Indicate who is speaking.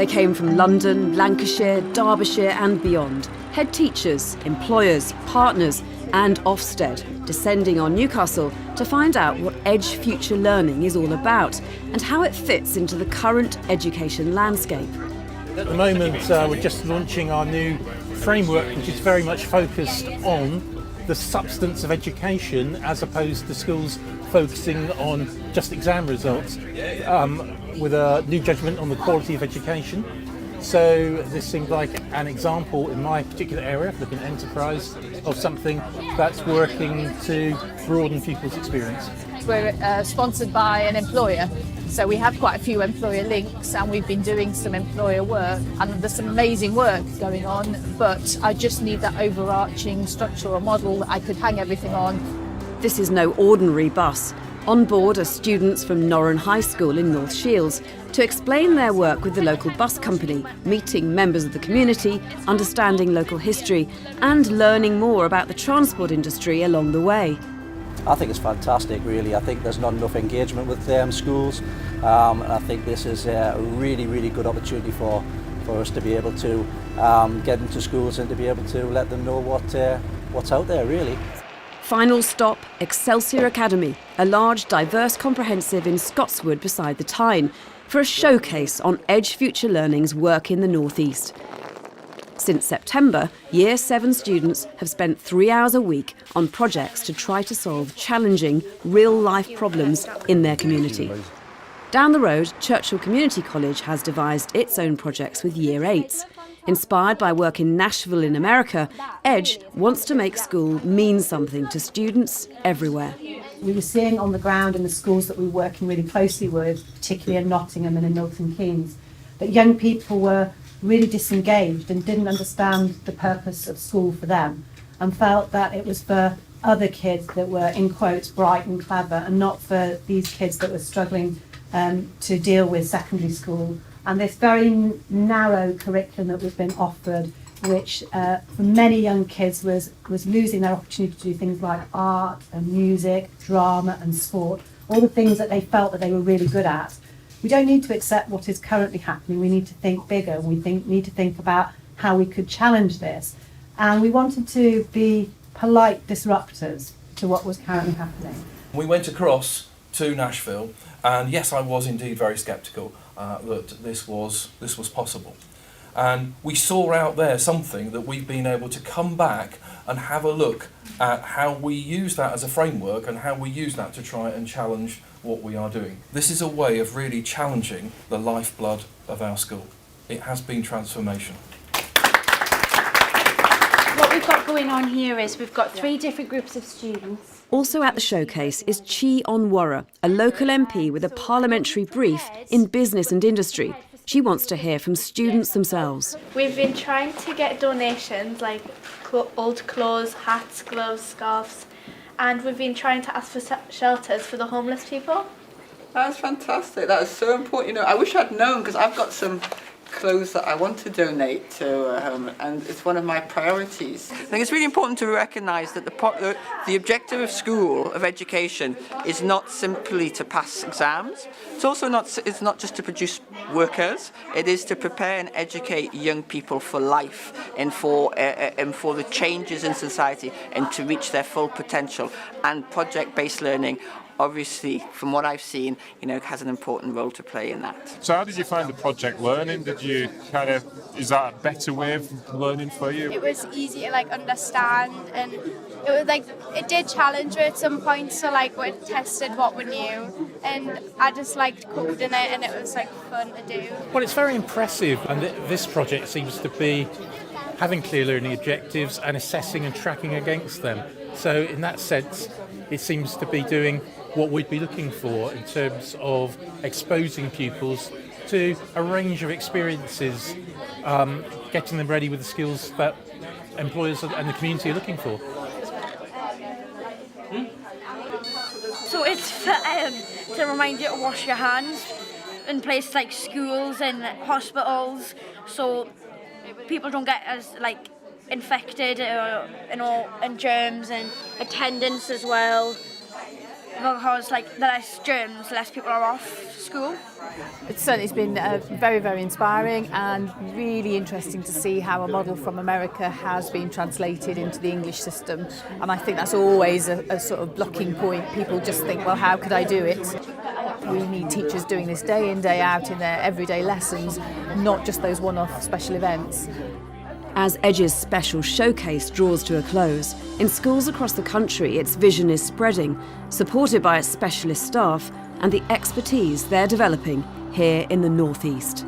Speaker 1: They came from London, Lancashire, Derbyshire and beyond. Head teachers, employers, partners and Ofsted, descending on Newcastle to find out what Edge Future Learning is all about and how it fits into the current education landscape.
Speaker 2: At the moment, we're just launching our new framework, which is very much focused on the substance of education as opposed to schools focusing on just exam results, with a new judgment on the quality of education. So this seemed like an example in my particular area, looking at enterprise, of something that's working to broaden people's experience.
Speaker 3: We're sponsored by an employer, so we have quite a few employer links and we've been doing some employer work and there's some amazing work going on, but I just need that overarching structure or model that I could hang everything on.
Speaker 1: This is no ordinary bus. On board are students from Norren High School in North Shields to explain their work with the local bus company, meeting members of the community, understanding local history and learning more about the transport industry along the way.
Speaker 4: I think it's fantastic, really. I think there's not enough engagement with schools, and I think this is a really, really good opportunity for us to be able to get into schools and to be able to let them know what's out there, really.
Speaker 1: Final stop, Excelsior Academy, a large, diverse comprehensive in Scotswood beside the Tyne, for a showcase on Edge Future Learning's work in the North East. Since September, Year 7 students have spent 3 hours a week on projects to try to solve challenging, real-life problems in their community. Down the road, Churchill Community College has devised its own projects with Year 8s. Inspired by work in Nashville in America, Edge wants to make school mean something to students everywhere.
Speaker 5: We were seeing on the ground in the schools that we were working really closely with, particularly in Nottingham and in Milton Keynes, that young people were really disengaged and didn't understand the purpose of school for them and felt that it was for other kids that were, in quotes, bright and clever and not for these kids that were struggling to deal with secondary school. And this very narrow curriculum that was being offered, which for many young kids was losing their opportunity to do things like art and music, drama and sport, all the things that they felt that they were really good at. We don't need to accept what is currently happening. We need to think bigger. We need to think about how we could challenge this. And we wanted to be polite disruptors to what was currently happening.
Speaker 6: We went across to Nashville, and yes, I was indeed very sceptical that this was possible. And we saw out there something that we've been able to come back and have a look at how we use that as a framework and how we use that to try and challenge what we are doing. This is a way of really challenging the lifeblood of our school. It has been transformational.
Speaker 7: What we've got going on here is we've got 3 different groups of students.
Speaker 1: Also at the showcase is Chi Onwara, a local MP with a parliamentary brief in business and industry. She wants to hear from students themselves.
Speaker 8: We've been trying to get donations like old clothes, hats, gloves, scarves, and we've been trying to ask for shelters for the homeless people.
Speaker 9: That's fantastic. That is so important. You know, I wish I'd known because I've got some clothes that I want to donate to home, and it's one of my priorities. I think it's really important to recognise that the objective of school, of education, is not simply to pass exams. It's not just to produce workers. It is to prepare and educate young people for life and for the changes in society and to reach their full potential. And project-based learning, obviously, from what I've seen, has an important role to play in that.
Speaker 10: So how did you find the project learning? Is that a better way of learning for you?
Speaker 8: It was easy to understand, and it did challenge me at some points, so we tested what we knew, and I just liked coding it, and it was fun to do.
Speaker 2: Well, it's very impressive, and this project seems to be having clear learning objectives and assessing and tracking against them. So in that sense, it seems to be doing what we'd be looking for in terms of exposing pupils to a range of experiences, getting them ready with the skills that employers and the community are looking for.
Speaker 7: So it's to remind you to wash your hands in places like schools and hospitals, so people don't get as infected and germs, and attendance as well. because like the less germs, less people are off school.
Speaker 3: It's certainly been very, very inspiring and really interesting to see how a model from America has been translated into the English system. And I think that's always a sort of blocking point. People just think, well, how could I do it? We need teachers doing this day in, day out in their everyday lessons, not just those one-off special events.
Speaker 1: As Edge's special showcase draws to a close, in schools across the country its vision is spreading, supported by its specialist staff and the expertise they're developing here in the North East.